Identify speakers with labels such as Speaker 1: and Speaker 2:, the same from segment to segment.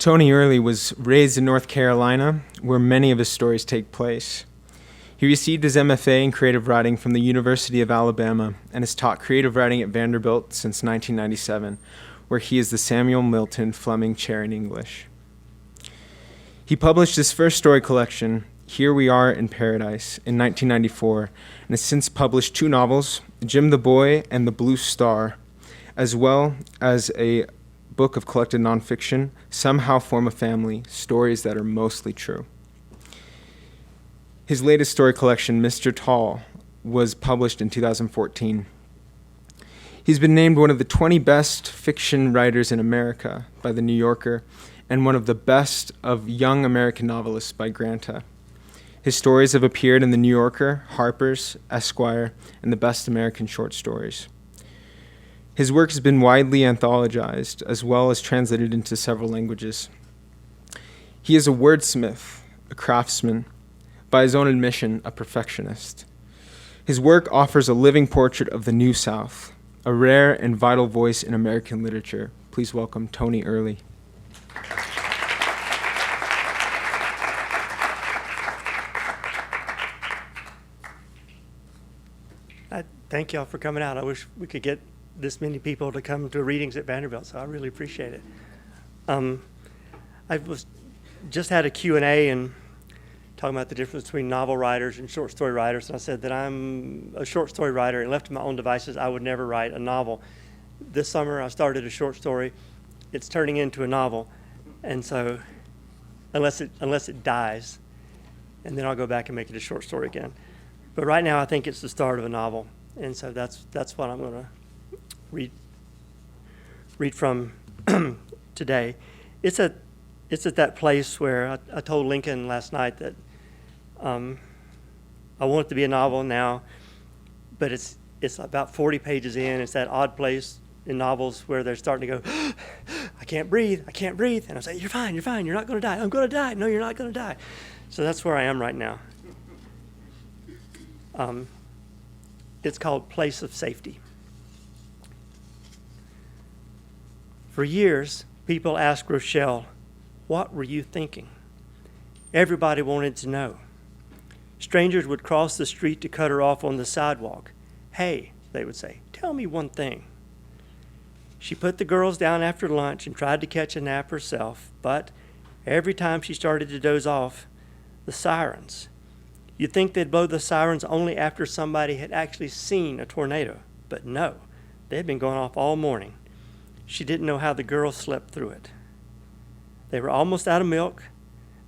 Speaker 1: Tony Earley was raised in North Carolina, where many of his stories take place. He received his MFA in creative writing from the University of Alabama and has taught creative writing at Vanderbilt since 1997, where he is the Samuel Milton Fleming Chair in English. He published his first story collection, Here We Are in Paradise, in 1994, and has since published 2 novels, Jim the Boy and The Blue Star, as well as a book of collected nonfiction, Somehow Form a Family, Stories That Are Mostly True. His latest story collection, Mr. Tall, was published in 2014. He's been named one of the 20 best fiction writers in America by The New Yorker and one of the best of young American novelists by Granta. His stories have appeared in The New Yorker, Harper's, Esquire, and the Best American Short Stories. His work has been widely anthologized as well as translated into several languages. He is a wordsmith, a craftsman, by his own admission, a perfectionist. His work offers a living portrait of the New South, a rare and vital voice in American literature. Please welcome Tony Earley.
Speaker 2: Thank y'all for coming out. I wish we could get this many people to come to readings at Vanderbilt, so I really appreciate it. I just had a Q&A and talking about the difference between novel writers and short story writers, and I said that I'm a short story writer, and left to my own devices, I would never write a novel. This summer, I started a short story. It's turning into a novel, and so unless it dies, and then I'll go back and make it a short story again. But right now, I think it's the start of a novel, and so that's what I'm going to read from today. It's at that place where I told Lincoln last night that I want it to be a novel now, but it's about 40 pages in. It's that odd place in novels where they're starting to go, I can't breathe, and I say, you're fine, you're not going to die. I'm going to die. No, you're not going to die. So that's where I am right now. It's called Place of Safety. For years, people asked Rochelle, what were you thinking? Everybody wanted to know. Strangers would cross the street to cut her off on the sidewalk. Hey, they would say, tell me one thing. She put the girls down after lunch and tried to catch a nap herself, but every time she started to doze off, the sirens. You'd think they'd blow the sirens only after somebody had actually seen a tornado, but no, they'd been going off all morning. She didn't know how the girls slept through it. They were almost out of milk.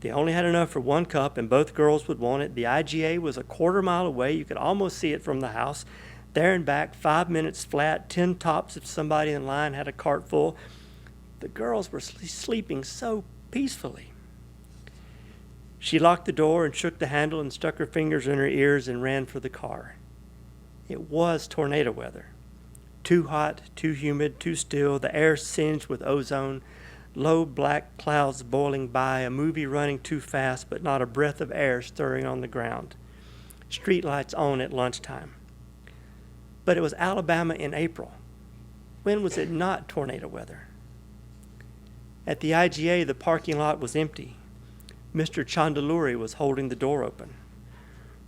Speaker 2: They only had enough for 1 cup, and both girls would want it. The IGA was a quarter mile away. You could almost see it from the house. There and back, 5 minutes flat, 10 tops if somebody in line had a cart full. The girls were sleeping so peacefully. She locked the door and shook the handle and stuck her fingers in her ears and ran for the car. It was tornado weather. Too hot, too humid, too still, the air singed with ozone, low black clouds boiling by, a movie running too fast, but not a breath of air stirring on the ground. Streetlights on at lunchtime. But it was Alabama in April. When was it not tornado weather? At the IGA, the parking lot was empty. Mr. Chandaluri was holding the door open.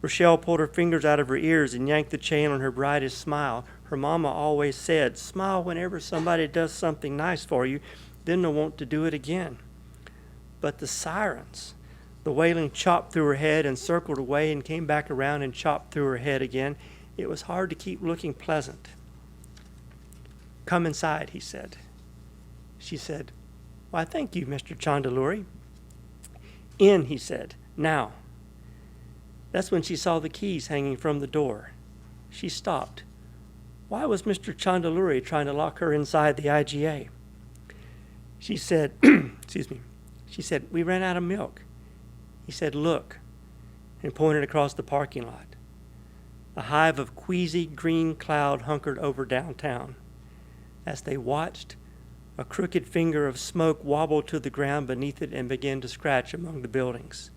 Speaker 2: Rochelle pulled her fingers out of her ears and yanked the chain on her brightest smile. Her mama always said, smile whenever somebody does something nice for you, then they'll want to do it again. But the sirens, the wailing chopped through her head and circled away and came back around and chopped through her head again. It was hard to keep looking pleasant. Come inside, he said. She said, why, thank you, Mr. Chandaluri. In, he said, now. That's when she saw the keys hanging from the door. She stopped. Why was Mr. Chandaluri trying to lock her inside the IGA? She said, she said, we ran out of milk. He said, look, and pointed across the parking lot. A hive of queasy green cloud hunkered over downtown. As they watched, a crooked finger of smoke wobbled to the ground beneath it and began to scratch among the buildings.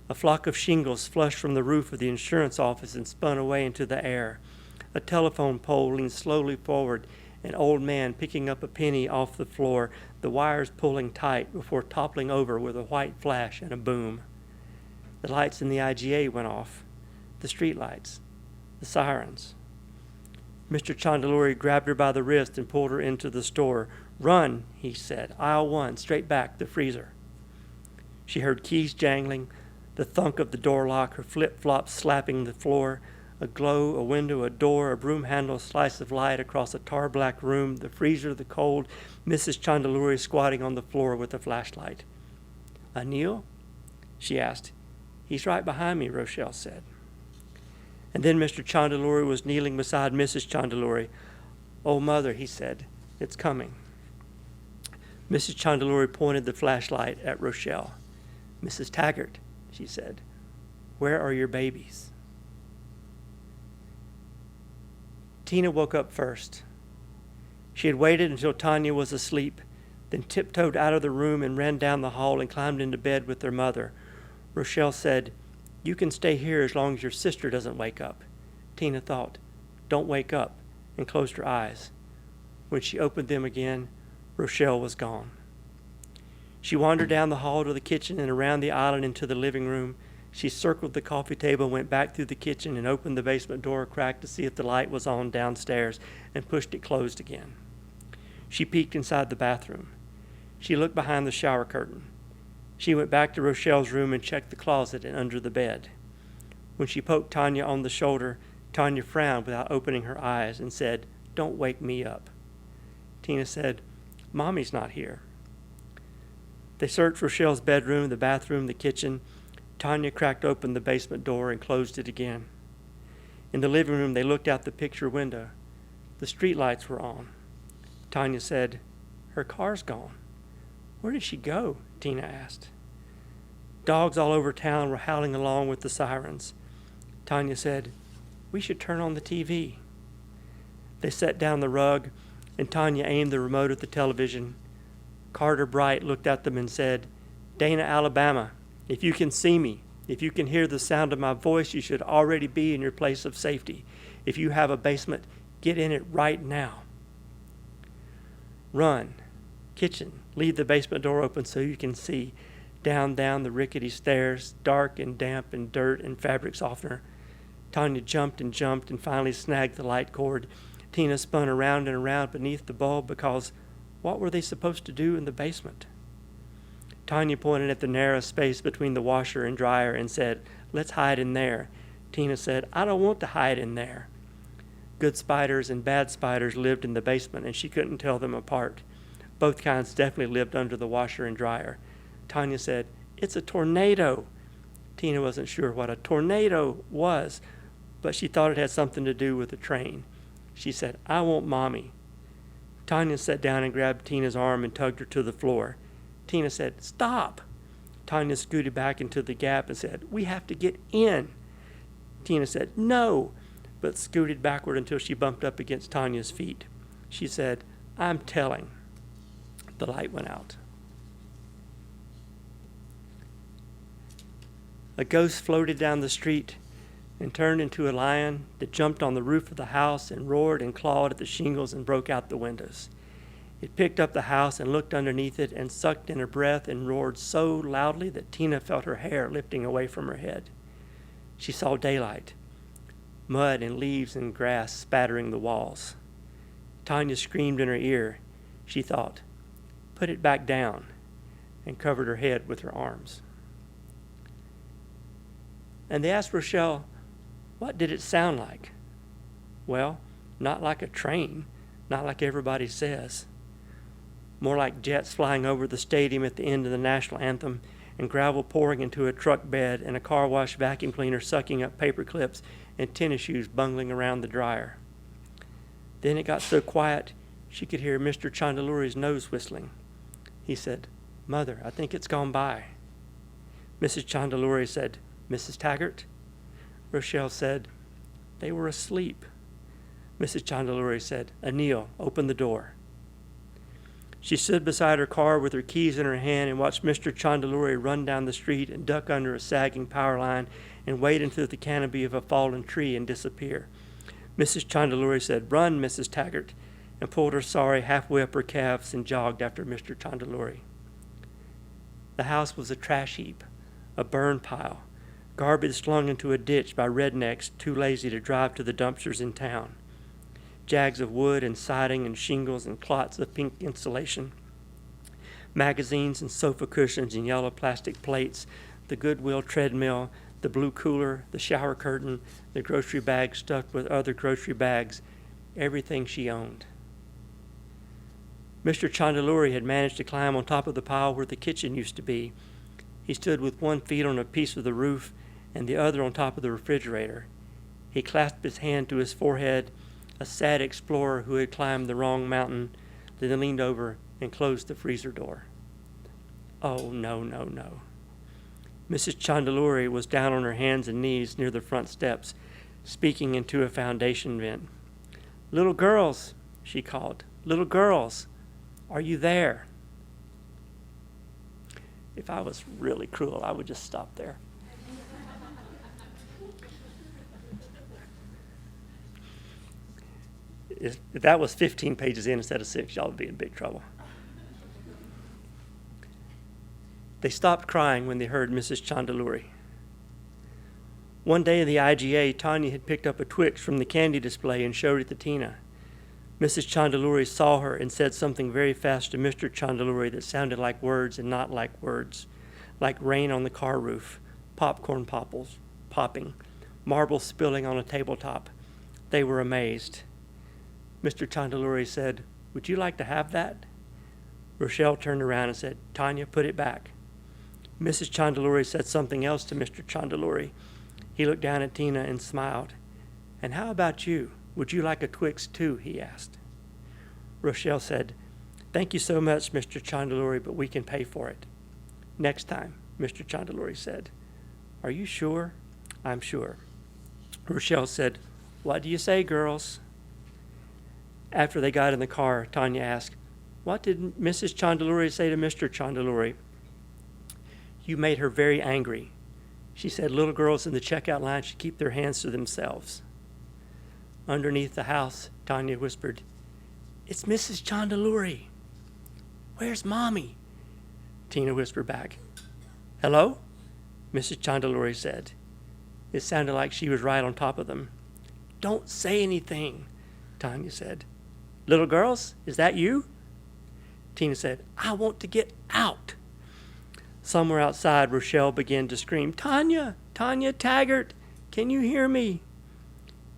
Speaker 2: A flock of shingles flushed from the roof of the insurance office and spun away into the air. A telephone pole leaned slowly forward an old man picking up a penny off the floor, the wires pulling tight before toppling over with a white flash and a boom. The lights in the IGA went off, the street lights, the sirens. Mr. Chandaluri grabbed her by the wrist and pulled her into the store. "Run," he said. "Aisle 1, straight back, the freezer." She heard keys jangling, the thunk of the door lock, her flip-flops slapping the floor, a glow, a window, a door, a broom handle, a slice of light across a tar-black room, the freezer, the cold, Mrs. Chandaluri squatting on the floor with a flashlight. "Anil?" she asked. "He's right behind me," Rochelle said. And then Mr. Chandaluri was kneeling beside Mrs. Chandaluri. "Oh, Mother," he said, "it's coming." Mrs. Chandaluri pointed the flashlight at Rochelle. "Mrs. Taggart," she said, "where are your babies?" Tina woke up first. She had waited until Tanya was asleep, then tiptoed out of the room and ran down the hall and climbed into bed with their mother. Rochelle said, "You can stay here as long as your sister doesn't wake up." Tina thought, "Don't wake up," and closed her eyes. When she opened them again, Rochelle was gone. She wandered down the hall to the kitchen and around the island into the living room. She circled the coffee table, went back through the kitchen, and opened the basement door a crack to see if the light was on downstairs, and pushed it closed again. She peeked inside the bathroom. She looked behind the shower curtain. She went back to Rochelle's room and checked the closet and under the bed. When she poked Tanya on the shoulder, Tanya frowned without opening her eyes and said, "Don't wake me up." Tina said, "Mommy's not here." They searched Rochelle's bedroom, the bathroom, the kitchen. Tanya cracked open the basement door and closed it again. In the living room, they looked out the picture window. The street lights were on. Tanya said, "Her car's gone." "Where did she go?" Tina asked. Dogs all over town were howling along with the sirens. Tanya said, "We should turn on the TV." They set down the rug, and Tanya aimed the remote at the television. Carter Bright looked at them and said, "Dana, Alabama, if you can see me, if you can hear the sound of my voice, you should already be in your place of safety. If you have a basement, get in it right now. Run. Kitchen. Leave the basement door open so you can see. Down the rickety stairs, dark and damp and dirt and fabric softener." Tanya jumped and finally snagged the light cord. Tina spun around and around beneath the bulb because what were they supposed to do in the basement? Tanya pointed at the narrow space between the washer and dryer and said, "Let's hide in there." Tina said, "I don't want to hide in there." Good spiders and bad spiders lived in the basement, and she couldn't tell them apart. Both kinds definitely lived under the washer and dryer. Tanya said, "It's a tornado." Tina wasn't sure what a tornado was, but she thought it had something to do with a train. She said, "I want Mommy." Tanya sat down and grabbed Tina's arm and tugged her to the floor. Tina said, "Stop." Tanya scooted back into the gap and said, "We have to get in." Tina said, "No," but scooted backward until she bumped up against Tanya's feet. She said, "I'm telling." The light went out. A ghost floated down the street and turned into a lion that jumped on the roof of the house and roared and clawed at the shingles and broke out the windows. It picked up the house and looked underneath it and sucked in a breath and roared so loudly that Tina felt her hair lifting away from her head. She saw daylight, mud and leaves and grass spattering the walls. Tanya screamed in her ear. She thought, "Put it back down," and covered her head with her arms. And they asked Rochelle, "What did it sound like?" "Well, not like a train, not like everybody says. More like jets flying over the stadium at the end of the national anthem, and gravel pouring into a truck bed, and a car wash vacuum cleaner sucking up paper clips, and tennis shoes bungling around the dryer." Then it got so quiet she could hear Mr. Chandaluri's nose whistling. He said, "Mother, I think it's gone by." Mrs. Chandaluri said, "Mrs. Taggart?" Rochelle said, "They were asleep." Mrs. Chandaluri said, "Anil, open the door." She stood beside her car with her keys in her hand and watched Mr. Chandaluri run down the street and duck under a sagging power line and wade into the canopy of a fallen tree and disappear. Mrs. Chandaluri said, "Run, Mrs. Taggart." and pulled her sari halfway up her calves and jogged after Mr. Chandaluri. The house was a trash heap, a burn pile, garbage slung into a ditch by rednecks too lazy to drive to the dumpsters in town, jags of wood and siding and shingles and clots of pink insulation, magazines and sofa cushions and yellow plastic plates, the Goodwill treadmill, the blue cooler, the shower curtain, the grocery bag stuffed with other grocery bags, everything she owned. Mr. Chandaluri had managed to climb on top of the pile where the kitchen used to be. He stood with one foot on a piece of the roof and the other on top of the refrigerator. He clasped his hand to his forehead, a sad explorer who had climbed the wrong mountain, then leaned over and closed the freezer door. Oh, no, no, no. Mrs. Chandaluri was down on her hands and knees near the front steps, speaking into a foundation vent. "Little girls," she called. "Little girls, are you there?" If I was really cruel, I would just stop there. If that was 15 pages in instead of 6, y'all would be in big trouble. They stopped crying when they heard Mrs. Chandaluri. One day in the IGA, Tanya had picked up a Twix from the candy display and showed it to Tina. Mrs. Chandaluri saw her and said something very fast to Mr. Chandaluri that sounded like words and not like words, like rain on the car roof, popcorn popping, marbles spilling on a tabletop. They were amazed. Mr. Chandaluri said, "Would you like to have that?" Rochelle turned around and said, "Tanya, put it back." Mrs. Chandaluri said something else to Mr. Chandaluri. He looked down at Tina and smiled. "And how about you? Would you like a Twix too?" he asked. Rochelle said, "Thank you so much, Mr. Chandaluri, but we can pay for it." "Next time," Mr. Chandaluri said. "Are you sure?" "I'm sure." Rochelle said, "What do you say, girls?" After they got in the car, Tanya asked, "What did Mrs. Chandaluri say to Mr. Chandaluri?" "You made her very angry. She said little girls in the checkout line should keep their hands to themselves." Underneath the house, Tanya whispered, "It's Mrs. Chandaluri." "Where's Mommy?" Tina whispered back. "Hello?" Mrs. Chandaluri said. It sounded like she was right on top of them. "Don't say anything," Tanya said. "Little girls, is that you?" Tina said, "I want to get out." Somewhere outside, Rochelle began to scream, "Tanya, Tanya Taggart, can you hear me?"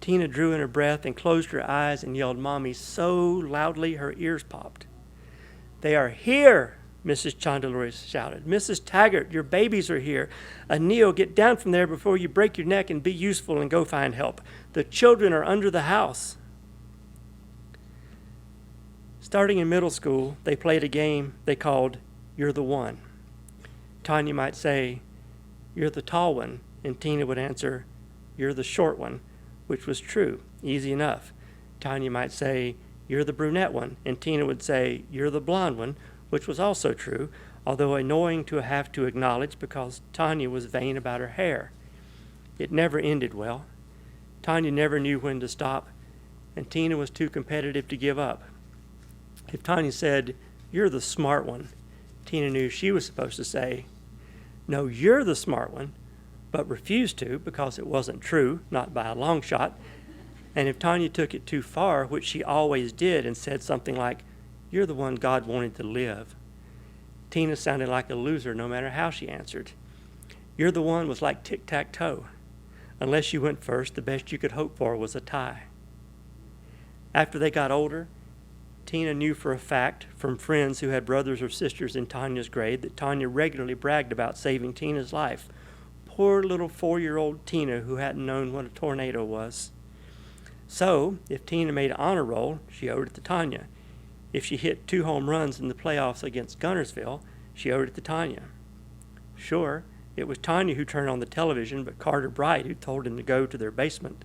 Speaker 2: Tina drew in her breath and closed her eyes and yelled "Mommy" so loudly her ears popped. "They are here," Mrs. Chandaluri shouted. "Mrs. Taggart, your babies are here. Anil, get down from there before you break your neck and be useful and go find help. The children are under the house." Starting in middle school, they played a game they called You're the One. Tanya might say, "You're the tall one," and Tina would answer, "You're the short one," which was true, easy enough. Tanya might say, "You're the brunette one," and Tina would say, "You're the blonde one," which was also true, although annoying to have to acknowledge because Tanya was vain about her hair. It never ended well. Tanya never knew when to stop, and Tina was too competitive to give up. If Tanya said, "You're the smart one," Tina knew she was supposed to say, "No, you're the smart one," but refused to because it wasn't true, not by a long shot. And if Tanya took it too far, which she always did, and said something like, "You're the one God wanted to live," Tina sounded like a loser no matter how she answered. "You're the one" was like tic-tac-toe. Unless you went first, the best you could hope for was a tie. After they got older, Tina knew for a fact from friends who had brothers or sisters in Tanya's grade that Tanya regularly bragged about saving Tina's life. Poor little 4-year-old Tina who hadn't known what a tornado was. So, if Tina made an honor roll, she owed it to Tanya. If she hit 2 home runs in the playoffs against Gunnersville, she owed it to Tanya. Sure, it was Tanya who turned on the television, but Carter Bright who told him to go to their basement.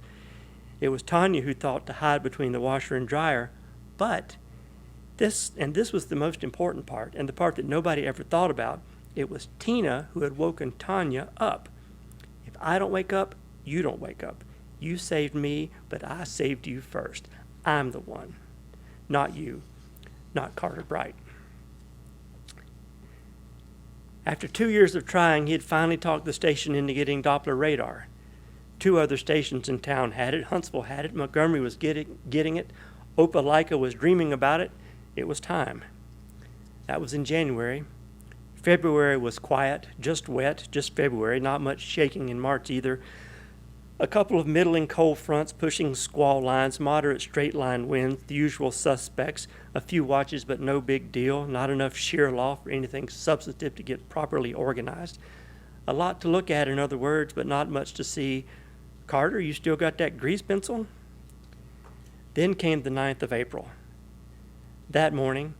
Speaker 2: It was Tanya who thought to hide between the washer and dryer, but this was the most important part, and the part that nobody ever thought about. It was Tina who had woken Tanya up. If I don't wake up, you don't wake up. You saved me, but I saved you first. I'm the one. not you, not Carter Bright. After 2 years of trying, he had finally talked the station into getting Doppler radar. 2 other stations in town had it. Huntsville had it. Montgomery was getting it. Opelika was dreaming about it. It was time. That was in January. February was quiet, just wet, just February, not much shaking in March either. A couple of middling cold fronts pushing squall lines, moderate straight line winds, the usual suspects, a few watches but no big deal, not enough shear loft or anything substantive to get properly organized. A lot to look at, in other words, but not much to see. Carter, you still got that grease pencil? Then came the 9th of April. That morning,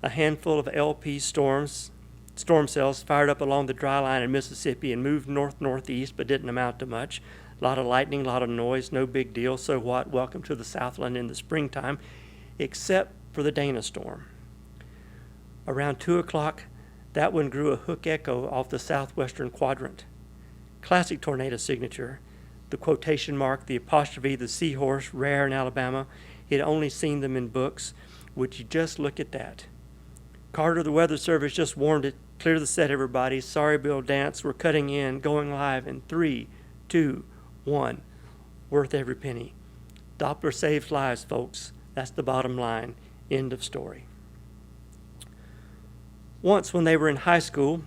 Speaker 2: a handful of LP storm cells fired up along the dry line in Mississippi and moved north-northeast but didn't amount to much. A lot of lightning, a lot of noise, no big deal. So what? Welcome to the Southland in the springtime, except for the Dana storm. Around 2 o'clock, that one grew a hook echo off the southwestern quadrant. Classic tornado signature. The quotation mark, the apostrophe, the seahorse, rare in Alabama. He'd only seen them in books. Would you just look at that? Carter, the Weather Service just warned it. Clear the set, everybody. Sorry, Bill Dance. We're cutting in, going live in 3, 2, 1. Worth every penny. Doppler saves lives, folks. That's the bottom line. End of story. Once when they were in high school,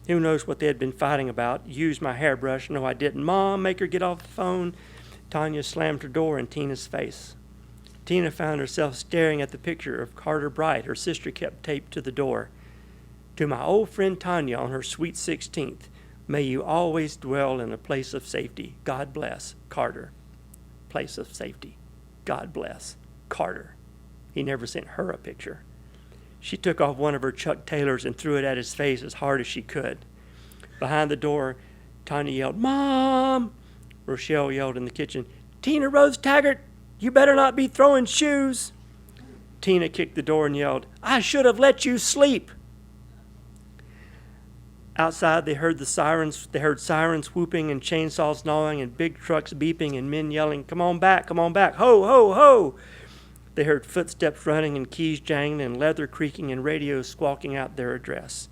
Speaker 2: who knows what they had been fighting about, used my hairbrush. No, I didn't. Mom, make her get off the phone. Tanya slammed her door in Tina's face. Tina found herself staring at the picture of Carter Bright her sister kept taped to the door. To my old friend Tanya on her sweet 16th, may you always dwell in a place of safety. God bless, Carter. Place of safety. God bless, Carter. He never sent her a picture. She took off one of her Chuck Taylors and threw it at his face as hard as she could. Behind the door, Tanya yelled, "Mom!" Rochelle yelled in the kitchen, "Tina Rose Taggart, you better not be throwing shoes." Tina kicked the door and yelled, "I should have let you sleep." Outside, they heard sirens whooping and chainsaws gnawing and big trucks beeping and men yelling, come on back, ho, ho, ho." They heard footsteps running and keys jangling and leather creaking and radios squawking out their address.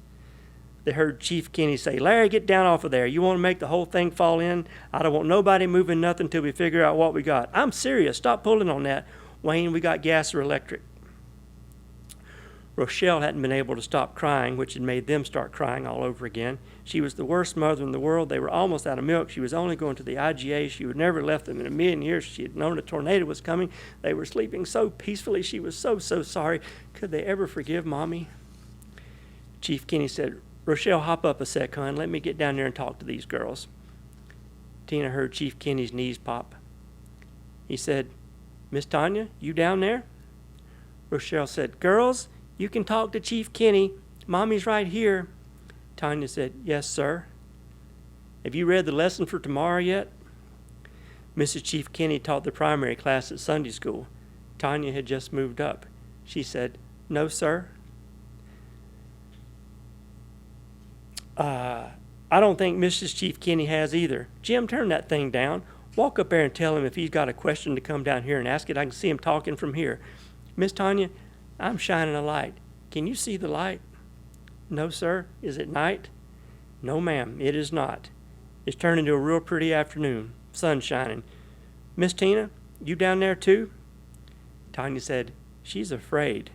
Speaker 2: They heard Chief Kenny say, "Larry, get down off of there. You want to make the whole thing fall in? I don't want nobody moving nothing till we figure out what we got." "I'm serious. Stop pulling on that. Wayne, we got gas or electric." Rochelle hadn't been able to stop crying, which had made them start crying all over again. She was the worst mother in the world. They were almost out of milk. She was only going to the IGA. She would never left them in a million years. She had known a tornado was coming. They were sleeping so peacefully. She was so sorry. Could they ever forgive Mommy? Chief Kenny said, "Rochelle, hop up a sec, hon. Let me get down there and talk to these girls." Tina heard Chief Kenny's knees pop. He said, "Miss Tanya, you down there?" Rochelle said, "Girls, you can talk to Chief Kenny. Mommy's right here." Tanya said, "Yes, sir." "Have you read the lesson for tomorrow yet?" Mrs. Chief Kenny taught the primary class at Sunday school. Tanya had just moved up. She said, "No, sir." I don't think Mrs. Chief Kenny has either. Jim, turn that thing down. Walk up there and tell him if he's got a question to come down here and ask it. I can see him talking from here. Miss Tanya, I'm shining a light. Can you see the light? No, sir. Is it night? No, ma'am, it is not. It's turned into a real pretty afternoon. Sun shining. Miss Tina, you down there too? Tanya said, "She's afraid."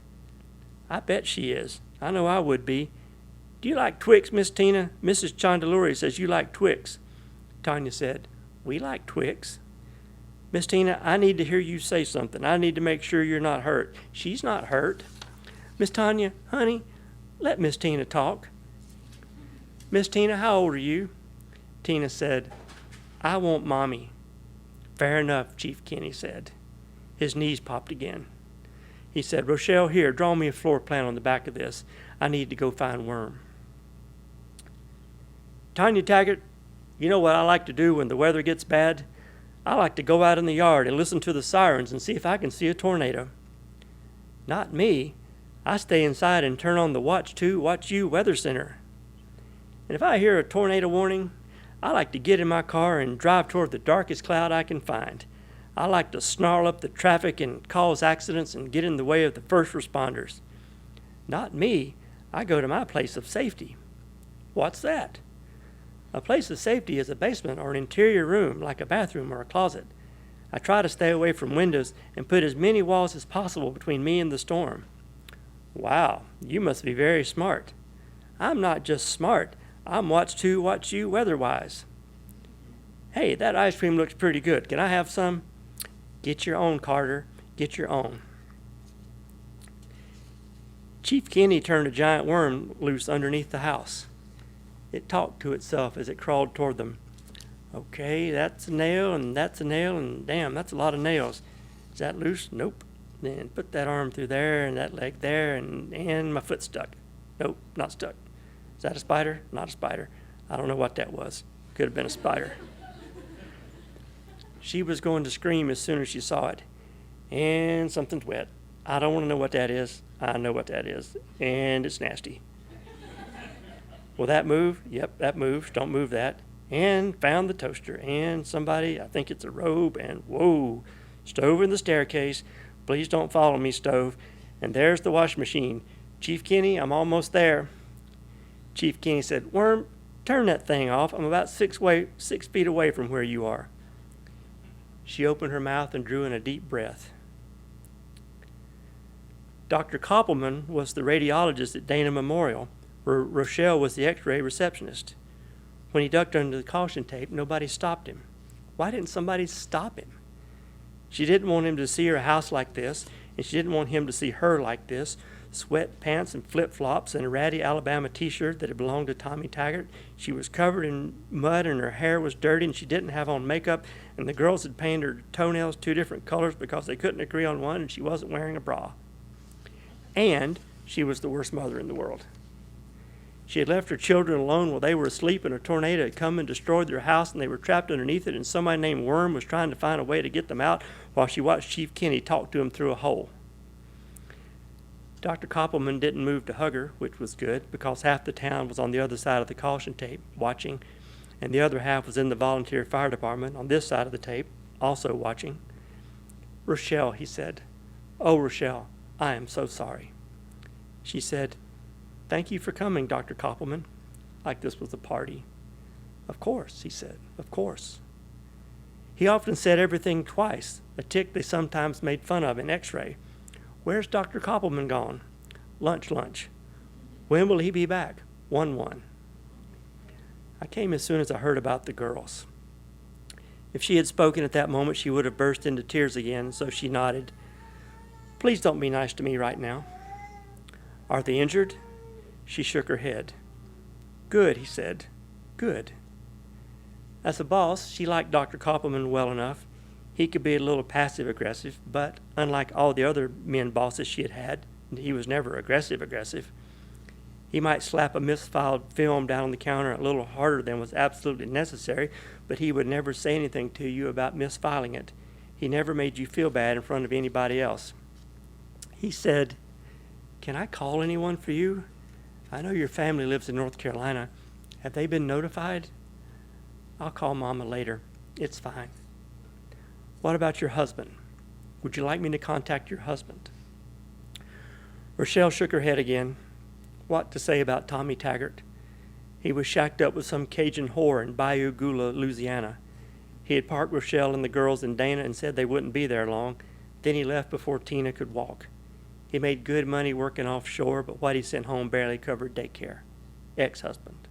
Speaker 2: "I bet she is. I know I would be. Do you like Twix, Miss Tina? Mrs. Chandeluri says you like Twix." Tanya said, "We like Twix." "Miss Tina, I need to hear you say something. I need to make sure you're not hurt." "She's not hurt." "Miss Tanya, honey, let Miss Tina talk." "Miss Tina, how old are you?" Tina said, "I want Mommy." "Fair enough," Chief Kenny said. His knees popped again. He said, "Rochelle, here, draw me a floor plan on the back of this. I need to go find Worm." "Tanya Taggart, you know what I like to do when the weather gets bad? I like to go out in the yard and listen to the sirens and see if I can see a tornado." "Not me. I stay inside and turn on the Watch 2, Watch You Weather Center. And if I hear a tornado warning, I like to get in my car and drive toward the darkest cloud I can find. I like to snarl up the traffic and cause accidents and get in the way of the first responders. Not me. I go to my place of safety. What's that? A place of safety is a basement or an interior room, like a bathroom or a closet. I try to stay away from windows and put as many walls as possible between me and the storm. Wow, you must be very smart. I'm not just smart. I'm watch you weather-wise. Hey, that ice cream looks pretty good. Can I have some? Get your own, Carter. Get your own. Chief Kenny turned a giant worm loose underneath the house. It talked to itself as it crawled toward them. Okay, that's a nail, and that's a nail, and damn, that's a lot of nails. Is that loose? Nope. Then put that arm through there, and that leg there, and my foot's stuck. Nope, not stuck. Is that a spider? Not a spider. I don't know what that was. Could have been a spider. She was going to scream as soon as she saw it. And something's wet. I don't want to know what that is. I know what that is. And it's nasty. Will that move? Yep, that moves. Don't move that. And found the toaster. And somebody, I think it's a robe. And whoa, stove in the staircase. Please don't follow me, stove. And there's the washing machine. Chief Kenny, I'm almost there. Chief Kenny said, Worm, turn that thing off. I'm about 6 feet away from where you are. She opened her mouth and drew in a deep breath. Dr. Koppelman was the radiologist at Dana Memorial, where Rochelle was the x-ray receptionist. When he ducked under the caution tape, nobody stopped him. Why didn't somebody stop him? She didn't want him to see her house like this, and she didn't want him to see her like this. Sweatpants and flip-flops and a ratty Alabama t-shirt that had belonged to Tommy Taggart. She was covered in mud and her hair was dirty and she didn't have on makeup, and the girls had painted her toenails 2 different colors because they couldn't agree on one, and she wasn't wearing a bra. And she was the worst mother in the world. She had left her children alone while they were asleep, and a tornado had come and destroyed their house, and they were trapped underneath it, and somebody named Worm was trying to find a way to get them out while she watched Chief Kenny talk to him through a hole. Dr. Koppelman didn't move to hug her, which was good, because half the town was on the other side of the caution tape, watching, and the other half was in the volunteer fire department on this side of the tape, also watching. Rochelle, he said. Oh, Rochelle, I am so sorry. She said, Thank you for coming, Dr. Koppelman, like this was a party. Of course, he said, of course. He often said everything twice, a tick they sometimes made fun of in x-ray. Where's Dr. Koppelman gone? Lunch. When will he be back? 1-1. I came as soon as I heard about the girls. If she had spoken at that moment, she would have burst into tears again, so she nodded. Please don't be nice to me right now. Are they injured? She shook her head. Good, he said. Good. As a boss, she liked Dr. Koppelman well enough. He could be a little passive-aggressive, but unlike all the other men bosses she had had, he was never aggressive. He might slap a misfiled film down on the counter a little harder than was absolutely necessary, but he would never say anything to you about misfiling it. He never made you feel bad in front of anybody else. He said, Can I call anyone for you? I know your family lives in North Carolina. Have they been notified? I'll call Mama later. It's fine. What about your husband? Would you like me to contact your husband? Rochelle shook her head again. What to say about Tommy Taggart? He was shacked up with some Cajun whore in Bayou Gula, Louisiana. He had parked Rochelle and the girls in Dana and said they wouldn't be there long. Then he left before Tina could walk. He made good money working offshore, but what he sent home barely covered daycare. Ex-husband.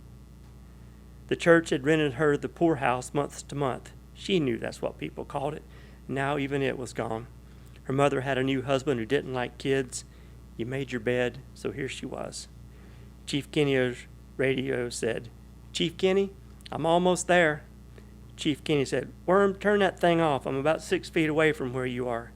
Speaker 2: The church had rented her the poorhouse month to month. She knew that's what people called it. Now even it was gone. Her mother had a new husband who didn't like kids. You made your bed, so here she was. Chief Kenny's radio said, Chief Kenny, I'm almost there. Chief Kenny said, Worm, turn that thing off. I'm about 6 feet away from where you are.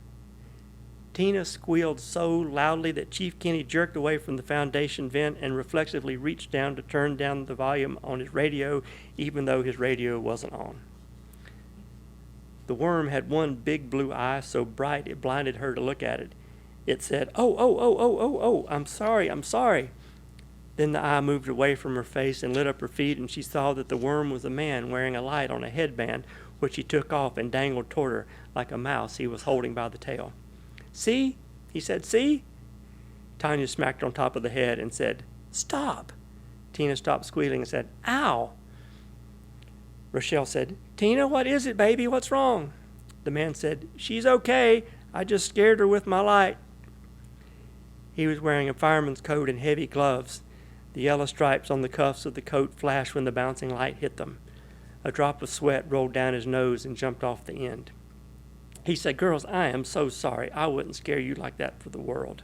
Speaker 2: Tina squealed so loudly that Chief Kenny jerked away from the foundation vent and reflexively reached down to turn down the volume on his radio, even though his radio wasn't on. The worm had one big blue eye so bright it blinded her to look at it. It said, Oh, I'm sorry. Then the eye moved away from her face and lit up her feet, and she saw that the worm was a man wearing a light on a headband, which he took off and dangled toward her like a mouse he was holding by the tail. "See?" he said. "See?" Tanya smacked her on top of the head and said, "Stop." Tina stopped squealing and said, "Ow." Rochelle said, "Tina, what is it, baby? What's wrong?" The man said, "She's okay. I just scared her with my light." He was wearing a fireman's coat and heavy gloves. The yellow stripes on the cuffs of the coat flashed when the bouncing light hit them. A drop of sweat rolled down his nose and jumped off the end. He said, "Girls, I am so sorry. I wouldn't scare you like that for the world."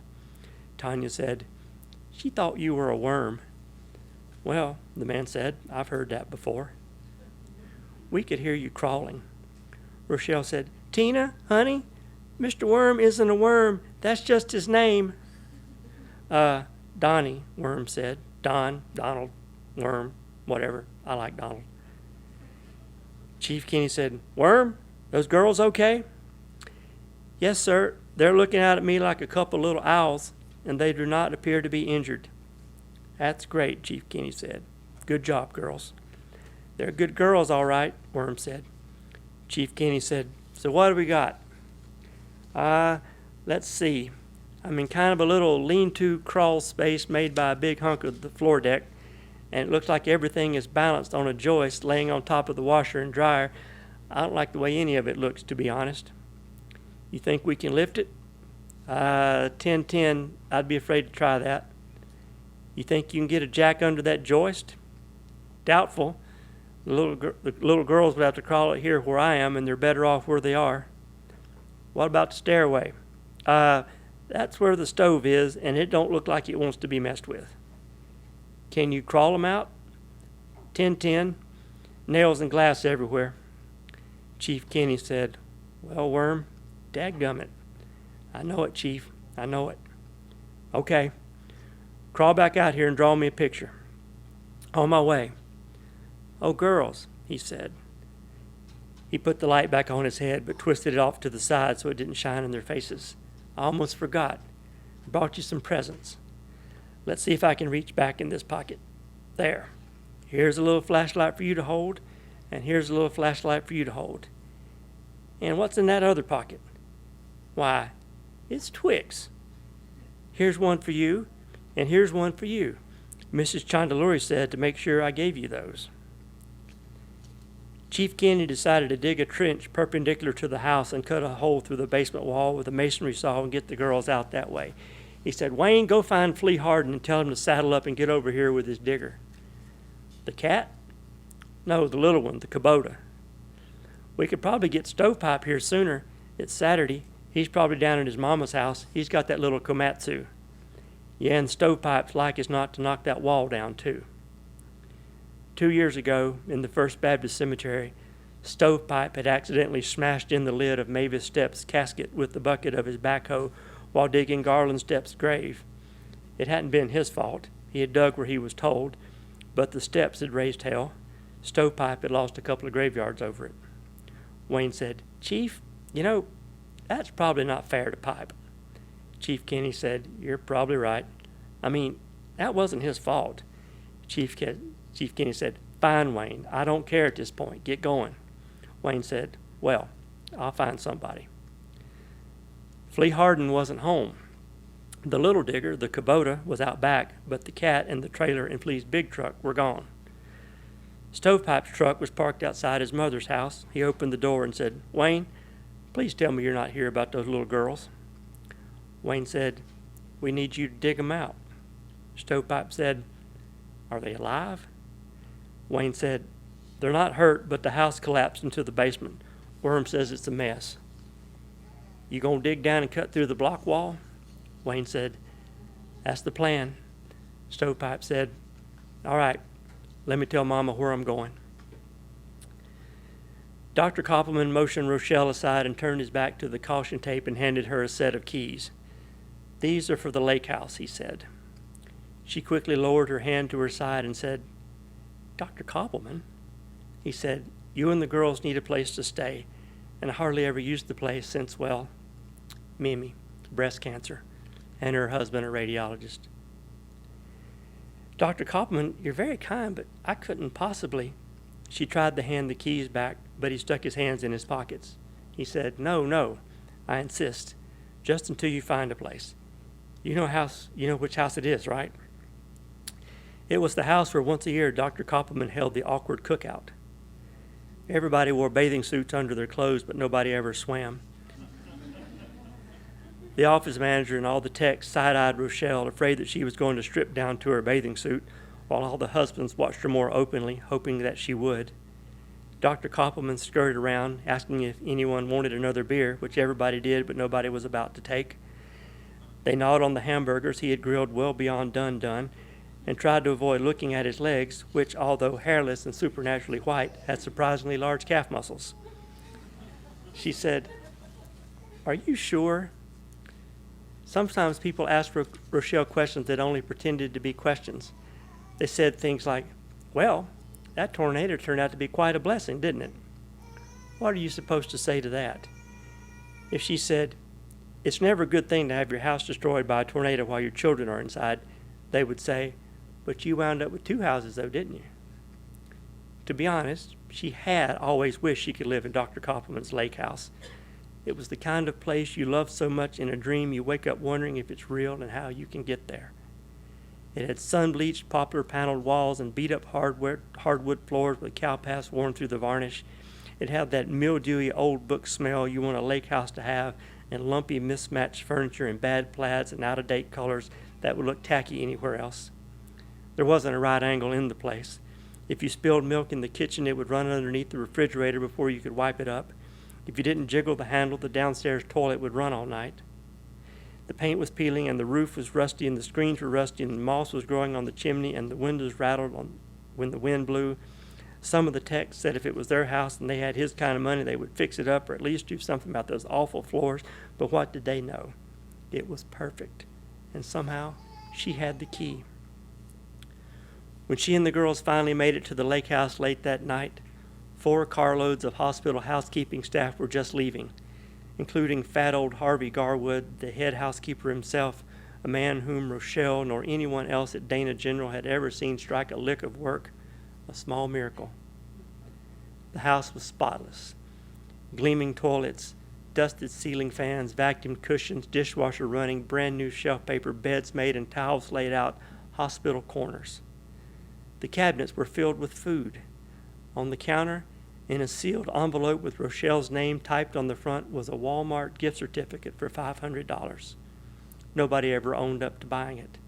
Speaker 2: Tanya said, "She thought you were a worm." "Well," the man said, "I've heard that before." "We could hear you crawling." Rochelle said, "Tina, honey, Mr. Worm isn't a worm. That's just his name." Donnie," Worm said. Don, Donald, Worm, whatever. I like Donald. Chief Kenny said, "Worm, those girls okay?" "Yes, sir. They're looking out at me like a couple little owls, and they do not appear to be injured." "That's great," Chief Kenny said. "Good job, girls." "They're good girls, all right," Worm said. Chief Kenny said, "So what do we got?" Let's see. I'm in kind of a little lean-to crawl space made by a big hunk of the floor deck, and it looks like everything is balanced on a joist laying on top of the washer and dryer. I don't like the way any of it looks, to be honest." "You think we can lift it?" 10-10. I'd be afraid to try that." "You think you can get a jack under that joist?" "Doubtful. The little girls would have to crawl it here where I am, and they're better off where they are." "What about the stairway?" That's where the stove is, and it don't look like it wants to be messed with." "Can you crawl 'em out?" 10-10. Nails and glass everywhere." Chief Kenny said, "Well, Worm, dadgummit. I know it, Chief. I know it." "Okay. Crawl back out here and draw me a picture." "On my way." "Oh, girls," he said. He put the light back on his head, but twisted it off to the side so it didn't shine in their faces. "I almost forgot. I brought you some presents. Let's see if I can reach back in this pocket. There. Here's a little flashlight for you to hold, and here's a little flashlight for you to hold. And what's in that other pocket?" "Why, it's Twix. Here's one for you, and here's one for you. Mrs. Chandeluri said to make sure I gave you those." Chief Kenny decided to dig a trench perpendicular to the house and cut a hole through the basement wall with a masonry saw and get the girls out that way. He said, "Wayne, go find Flea Harden and tell him to saddle up and get over here with his digger." "The cat?" "No, the little one, the Kubota." "We could probably get Stovepipe here sooner. It's Saturday. He's probably down at his mama's house. He's got that little Komatsu." "Yeah, and Stovepipe's like as not to knock that wall down, too." 2 years ago, in the First Baptist Cemetery, Stovepipe had accidentally smashed in the lid of Mavis Stepp's casket with the bucket of his backhoe while digging Garland Stepp's grave. It hadn't been his fault. He had dug where he was told, but the Stepps had raised hell. Stovepipe had lost a couple of graveyards over it. Wayne said, "Chief, that's probably not fair to Pipe." Chief Kenny said, "You're probably right. I mean, that wasn't his fault." Chief Kenny said, "Fine, Wayne. I don't care at this point. Get going." Wayne said, "Well, I'll find somebody." Flea Harden wasn't home. The little digger, the Kubota, was out back, but the cat and the trailer and Flea's big truck were gone. Stovepipe's truck was parked outside his mother's house. He opened the door and said, "Wayne, please tell me you're not here about those little girls." Wayne said, "We need you to dig them out." Stovepipe said, "Are they alive?" Wayne said, "They're not hurt, but the house collapsed into the basement. Worm says it's a mess." "You gonna dig down and cut through the block wall?" Wayne said, "That's the plan." Stovepipe said, "All right, let me tell Mama where I'm going." Dr. Koppelman motioned Rochelle aside and turned his back to the caution tape and handed her a set of keys. "These are for the lake house," he said. She quickly lowered her hand to her side and said, "Dr. Koppelman?" He said, "You and the girls need a place to stay, and I hardly ever used the place since, well, Mimi, breast cancer, and her husband a radiologist." Dr. Koppelman, you're very kind, but I couldn't possibly. She tried to hand the keys back, but he stuck his hands in his pockets. He said, No, I insist, just until you find a place. You know which house it is, right? It was the house where once a year Dr. Koppelman held the awkward cookout. Everybody wore bathing suits under their clothes, but nobody ever swam. The office manager and all the techs side-eyed Rochelle, afraid that she was going to strip down to her bathing suit, while all the husbands watched her more openly, hoping that she would. Dr. Koppelman scurried around, asking if anyone wanted another beer, which everybody did, but nobody was about to take. They gnawed on the hamburgers he had grilled well beyond done, and tried to avoid looking at his legs, which, although hairless and supernaturally white, had surprisingly large calf muscles. She said, "Are you sure?" Sometimes people asked Rochelle questions that only pretended to be questions. They said things like, "Well, that tornado turned out to be quite a blessing, didn't it?" What are you supposed to say to that? If she said, "It's never a good thing to have your house destroyed by a tornado while your children are inside," they would say, "But you wound up with 2 houses, though, didn't you?" To be honest, she had always wished she could live in Dr. Koppelman's lake house. It was the kind of place you love so much in a dream you wake up wondering if it's real and how you can get there. It had sun-bleached poplar paneled walls and beat-up hardwood floors with cow paths worn through the varnish. It had that mildewy old book smell you want a lake house to have, and lumpy mismatched furniture in bad plaids and out-of-date colors that would look tacky anywhere else. There wasn't a right angle in the place. If you spilled milk in the kitchen, it would run underneath the refrigerator before you could wipe it up. If you didn't jiggle the handle, the downstairs toilet would run all night. The paint was peeling, and the roof was rusty, and the screens were rusty, and moss was growing on the chimney, and the windows rattled when the wind blew. Some of the techs said if it was their house and they had his kind of money, they would fix it up or at least do something about those awful floors. But what did they know? It was perfect, and somehow she had the key. When she and the girls finally made it to the lake house late that night, 4 carloads of hospital housekeeping staff were just leaving, including fat old Harvey Garwood, the head housekeeper himself, a man whom Rochelle nor anyone else at Dana General had ever seen strike a lick of work, a small miracle. The house was spotless. Gleaming toilets, dusted ceiling fans, vacuumed cushions, dishwasher running, brand new shelf paper, beds made, and towels laid out, hospital corners. The cabinets were filled with food. On the counter, in a sealed envelope with Rochelle's name typed on the front, was a Walmart gift certificate for $500. Nobody ever owned up to buying it.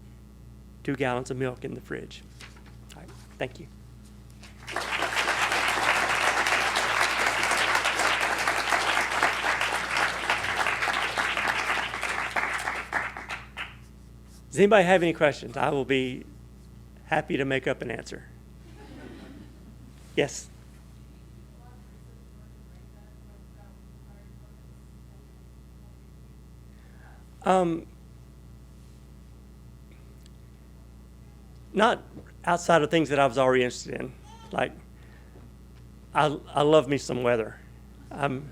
Speaker 2: 2 gallons of milk in the fridge. All right, thank you. Does anybody have any questions? I will be happy to make up an answer. Yes? Not outside of things that I was already interested in. Like, I love me some weather. I've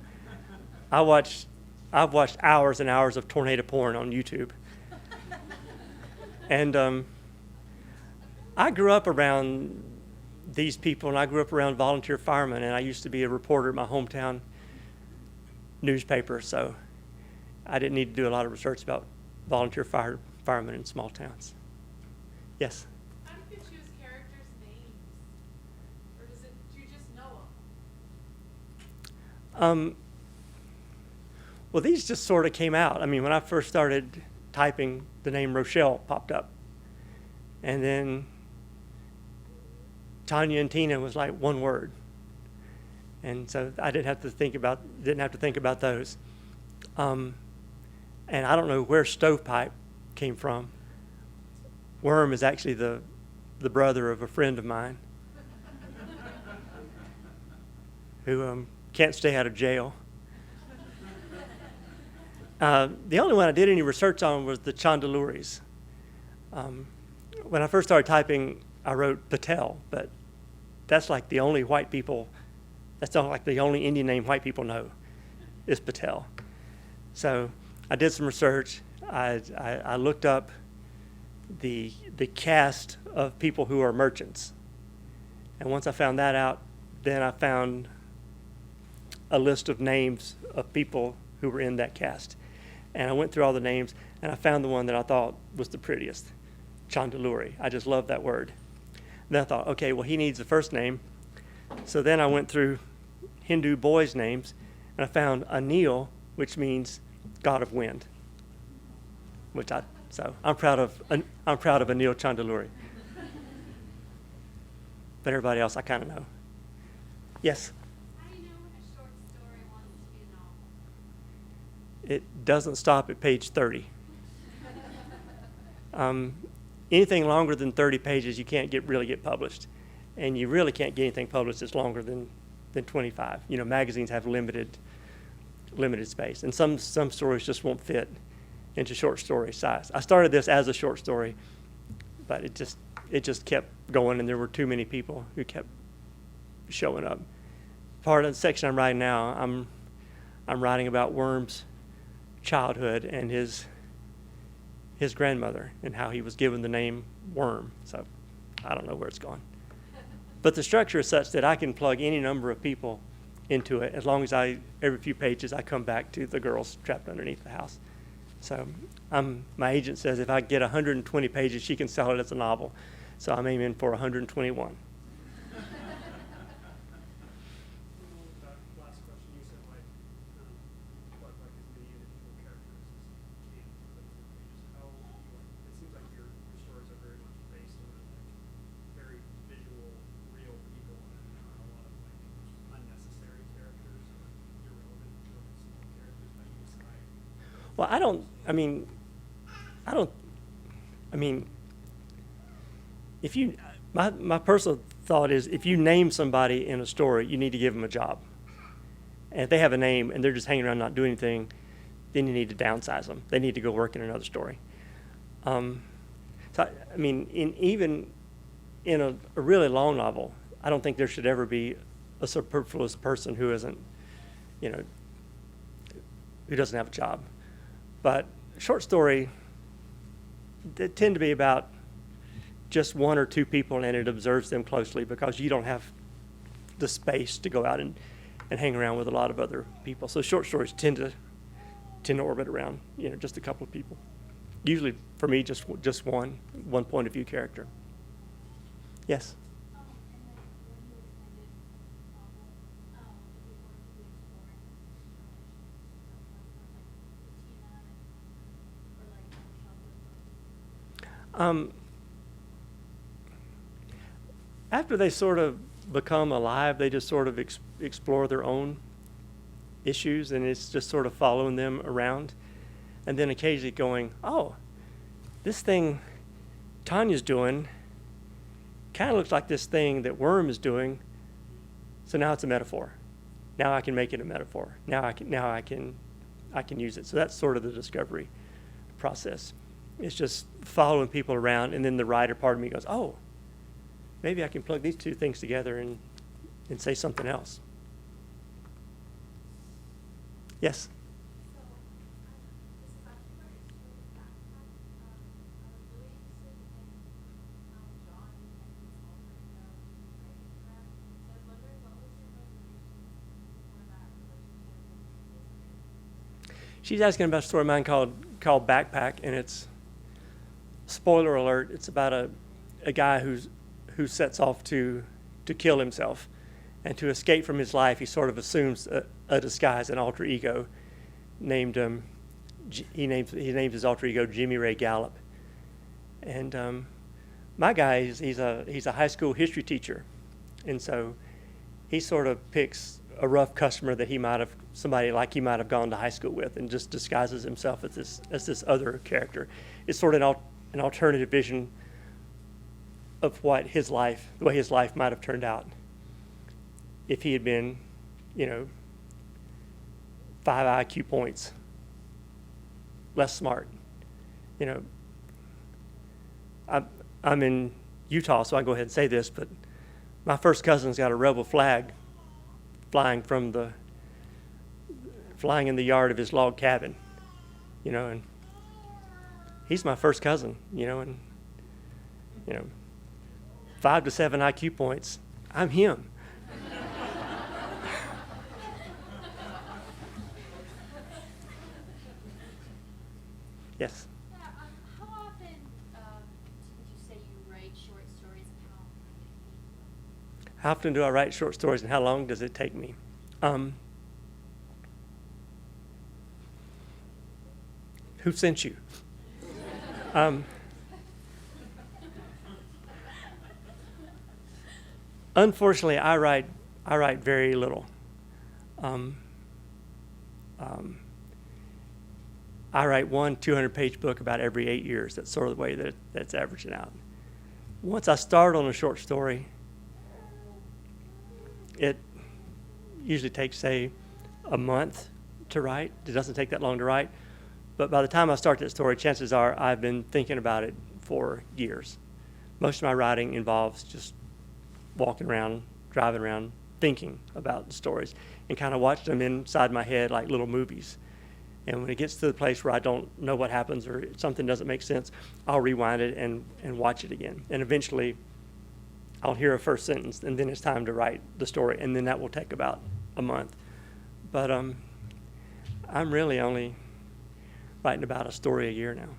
Speaker 2: watched hours and hours of tornado porn on YouTube. And I grew up around these people, and I grew up around volunteer firemen, and I used to be a reporter at my hometown newspaper, so I didn't need to do a lot of research about volunteer firemen in small towns. Yes?
Speaker 3: How do you choose characters' names? Or do you just know them?
Speaker 2: Well, these just sort of came out. I mean, when I first started typing, the name Rochelle popped up. And then Tanya and Tina was like one word. And so I didn't have to think about those. And I don't know where stovepipe came from. Worm is actually the brother of a friend of mine who can't stay out of jail. The only one I did any research on was the Chandaluris. When I first started typing, I wrote Patel, but that's like the only white people, that's not like the only Indian name white people know is Patel. So I did some research. I looked up the cast of people who are merchants. And once I found that out, then I found a list of names of people who were in that cast. And I went through all the names, and I found the one that I thought was the prettiest, Chandaluri. I just love that word. And then I thought, okay, well, he needs the first name. So then I went through Hindu boys' names, and I found Anil, which means God of wind. So I'm proud of Anil Chandaluri. But everybody else I kind of know. Yes?
Speaker 3: How do you know when a short story wants to be a novel?
Speaker 2: It doesn't stop at page 30. Anything longer than 30 pages, you can't really get published. And you really can't get anything published that's longer than 25. You know, magazines have limited space. And some stories just won't fit into short story size. I started this as a short story, but it just kept going, and there were too many people who kept showing up. Part of the section I'm writing now, I'm writing about Worm's childhood and his grandmother and how he was given the name Worm. So I don't know where it's going. But the structure is such that I can plug any number of people into it as long as every few pages I come back to the girls trapped underneath the house. So my agent says if I get 120 pages, she can sell it as a novel. So I'm aiming for 121.
Speaker 4: Last question, you said like as many individual characters as you can for the pages. How it seems like your stories are very much based on like very visual, real people, and not a lot of like unnecessary characters or irrelevant characters. How do you decide?
Speaker 2: Well, if you, my personal thought is if you name somebody in a story, you need to give them a job. And if they have a name and they're just hanging around not doing anything, then you need to downsize them. They need to go work in another story. Even in a really long novel, I don't think there should ever be a superfluous person who isn't, who doesn't have a job. But short story, they tend to be about just one or two people, and it observes them closely because you don't have the space to go out and hang around with a lot of other people. So short stories tend to orbit around, just a couple of people. Usually, for me, just one point of view character. Yes. After they sort of become alive, they just sort of explore their own issues, and it's just sort of following them around. And then occasionally going, oh, this thing Tanya's doing kind of looks like this thing that Worm is doing, so now it's a metaphor. Now I can make it a metaphor. Now I can use it. So that's sort of the discovery process. It's just following people around, and then the writer part of me goes, oh, maybe I can plug these two things together and say something else. Yes? She's asking about a story of mine called Backpack, and it's, spoiler alert, it's about a guy who sets off to kill himself. And to escape from his life, he sort of assumes a disguise, an alter ego, named he names his alter ego Jimmy Ray Gallup. And my guy he's a high school history teacher, and so he sort of picks a rough customer that he might have gone to high school with, and just disguises himself as this other character. It's sort of an alternative vision of what the way his life might have turned out if he had been, 5 IQ points less smart. I'm in Utah, so I go ahead and say this, but my first cousin's got a rebel flag flying in the yard of his log cabin, and he's my first cousin, and 5 to 7 IQ points. I'm him. Yes.
Speaker 3: Yeah, how often would you say you write short stories and how often do you keep them?
Speaker 2: How often do I write short stories and how long does it take me? Who sent you? Unfortunately, I write very little. I write one 200-page book about every 8 years. That's sort of the way that's averaging out. Once I start on a short story, it usually takes, say, a month to write. It doesn't take that long to write. But by the time I start that story, chances are I've been thinking about it for years. Most of my writing involves just walking around, driving around, thinking about the stories and kind of watching them inside my head like little movies. And when it gets to the place where I don't know what happens or something doesn't make sense, I'll rewind it and watch it again. And eventually, I'll hear a first sentence, and then it's time to write the story, and then that will take about a month. But I'm really only writing about a story a year now,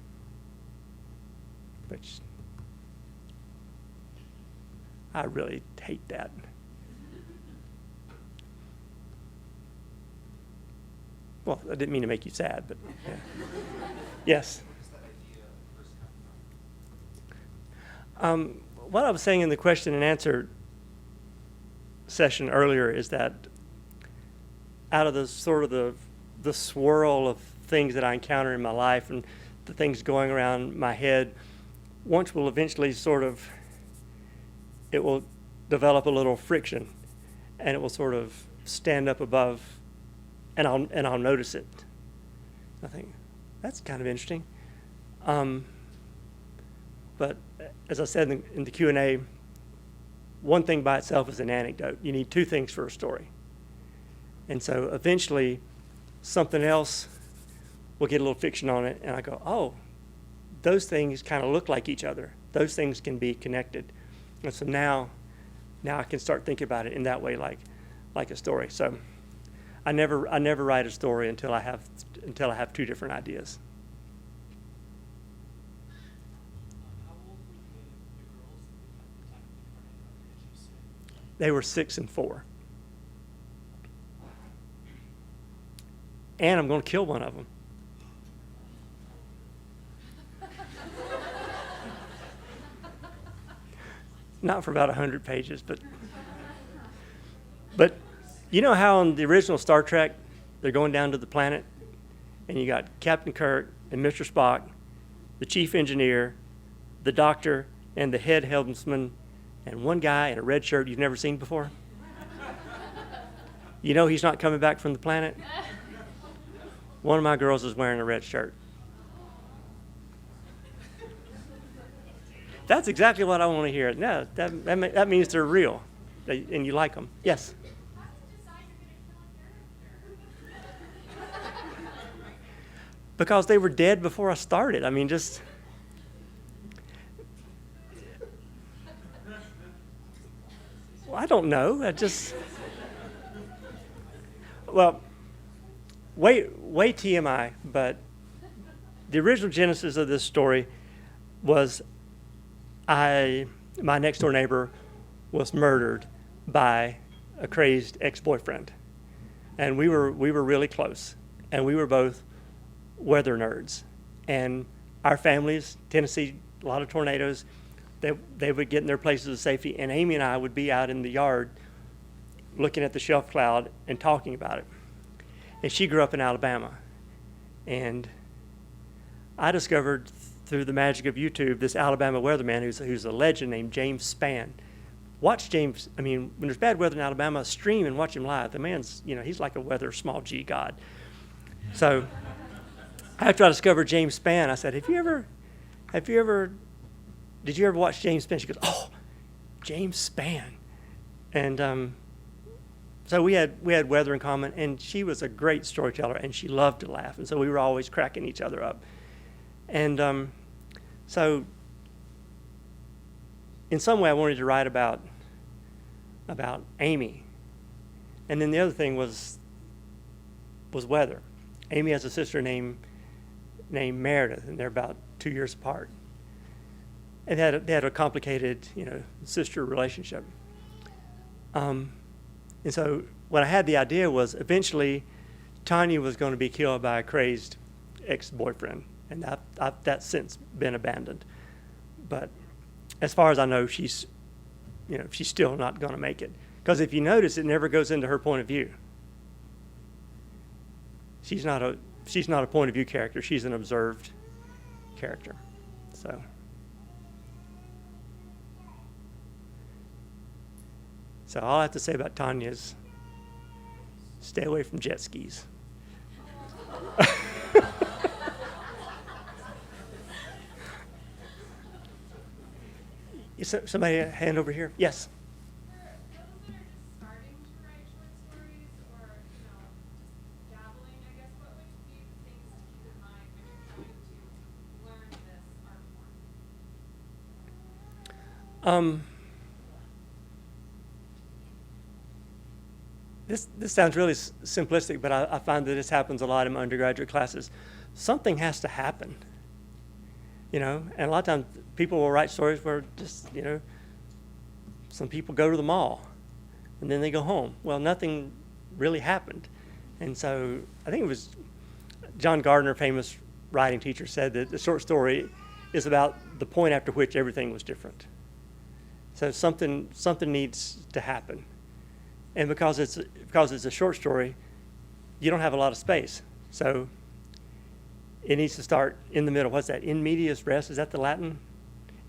Speaker 2: which I really hate that. Well, I didn't mean to make you sad, but yeah. Yes. What I was saying in the question and answer session earlier is that out of the sort of the swirl of things that I encounter in my life and the things going around my head, once will eventually it will develop a little friction, and it will sort of stand up above, and I'll notice it. I think that's kind of interesting. But as I said in the Q&A, one thing by itself is an anecdote. You need two things for a story. And so eventually something else will get a little fiction on it, and I go, oh, those things kind of look like each other. Those things can be connected. And so now I can start thinking about it in that way, like a story. So I never write a story until I have two different ideas.
Speaker 4: How old were the girls at the time of the tornado? Did you say?
Speaker 2: They were 6 and 4. And I'm going to kill one of them. Not for about 100 pages, but you know how in the original Star Trek, they're going down to the planet, and you got Captain Kirk and Mr. Spock, the chief engineer, the doctor, and the head helmsman, and one guy in a red shirt you've never seen before? You know he's not coming back from the planet? One of my girls is wearing a red shirt. That's exactly what I want to hear. No, that means they're real, and you like them. Yes?
Speaker 3: How do you decide you're going to kill a character?
Speaker 2: Because they were dead before I started. I mean, just... Well, I don't know. Well, way TMI, but the original genesis of this story was my next door neighbor was murdered by a crazed ex-boyfriend, and we were really close, and we were both weather nerds, and our families, Tennessee, a lot of tornadoes, they would get in their places of safety, and Amy and I would be out in the yard looking at the shelf cloud and talking about it. And she grew up in Alabama, and I discovered through the magic of YouTube this Alabama weatherman who's a legend named James Spann. Watch James. I mean, when there's bad weather in Alabama, stream and watch him live. The man's, he's like a weather small g god. So after I discovered James Spann, I said, did you ever watch James Spann? She goes, oh, James Spann. And so we had weather in common, and she was a great storyteller, and she loved to laugh, and so we were always cracking each other up. And so in some way I wanted to write about Amy. And then the other thing was weather. Amy has a sister named Meredith, and they're about 2 years apart. And they had a complicated, sister relationship. And so what I had the idea was eventually Tanya was going to be killed by a crazed ex-boyfriend, and that's since been abandoned. But as far as I know, she's still not going to make it. Because if you notice, it never goes into her point of view. She's not a point of view character. She's an observed character. So all I have to say about Tanya is stay away from jet skis. Somebody, a hand over here? Yes.
Speaker 5: For those that are just starting to write short stories or, just dabbling, I guess, what would be the things to keep in mind when you're trying to learn this art form?
Speaker 2: This sounds really simplistic, but I find that this happens a lot in my undergraduate classes. Something has to happen, and a lot of times people will write stories where just, some people go to the mall and then they go home. Well, nothing really happened. And so I think it was John Gardner, famous writing teacher, said that the short story is about the point after which everything was different. So something needs to happen. And because it's a short story, you don't have a lot of space. So it needs to start in the middle. What's that? In medias res, is that the Latin?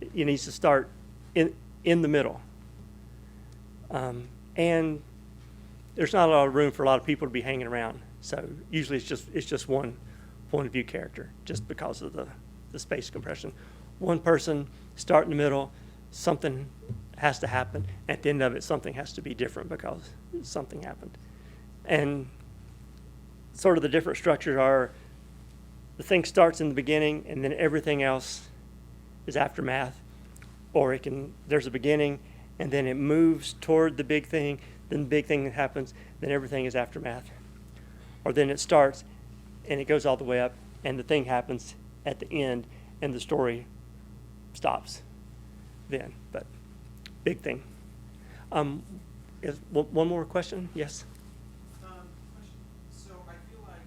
Speaker 2: It needs to start in the middle. And there's not a lot of room for a lot of people to be hanging around. So usually it's just one point of view character, just because of the space compression. One person, start in the middle, something has to happen. At the end of it, something has to be different because something happened. And sort of the different structures are, the thing starts in the beginning and then everything else is aftermath. Or there's a beginning and then it moves toward the big thing, then the big thing happens, then everything is aftermath. Or then it starts and it goes all the way up and the thing happens at the end and the story stops then. But big thing. Is one more question? Yes?
Speaker 6: Question. So I feel like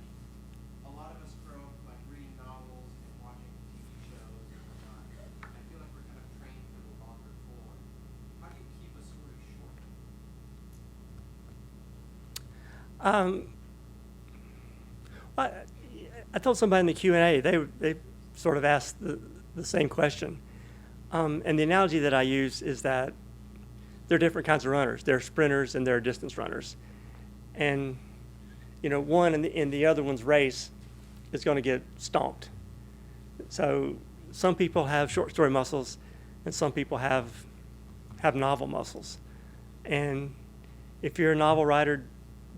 Speaker 6: a lot of us grow up like reading novels and watching TV shows and whatnot. I feel like we're kind of trained for the longer form. How do you keep a story short?
Speaker 2: I told somebody in the Q&A, they sort of asked the same question. And the analogy that I use is that there are different kinds of runners. There are sprinters and there are distance runners. And, one in the other one's race is going to get stomped. So some people have short story muscles and some people have novel muscles. And if you're a novel writer,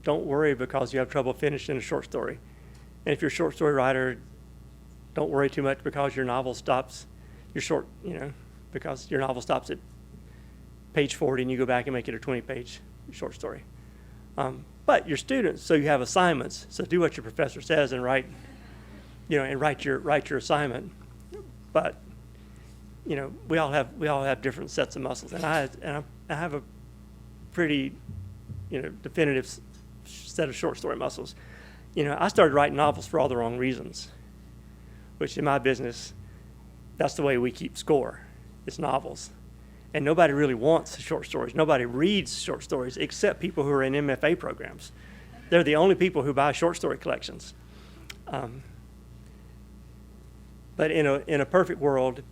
Speaker 2: don't worry because you have trouble finishing a short story. And if you're a short story writer, don't worry too much because your novel stops, because your novel stops at page 40 and you go back and make it a 20-page short story. But you're students, so you have assignments. So do what your professor says and write your assignment. But we all have different sets of muscles, and I have a pretty definitive set of short story muscles. I started writing novels for all the wrong reasons, which in my business, that's the way we keep score. It's novels. And nobody really wants short stories. Nobody reads short stories except people who are in MFA programs. They're the only people who buy short story collections. But in a perfect world,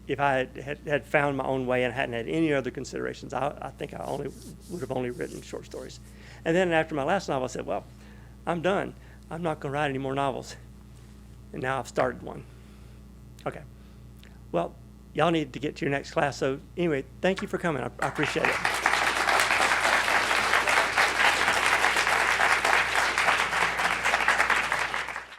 Speaker 2: if I had found my own way and hadn't had any other considerations, I think I would have only written short stories. And then after my last novel, I said, well, I'm done. I'm not going to write any more novels. And now I've started one. Okay. Well, y'all need to get to your next class. So anyway, thank you for coming. I appreciate it.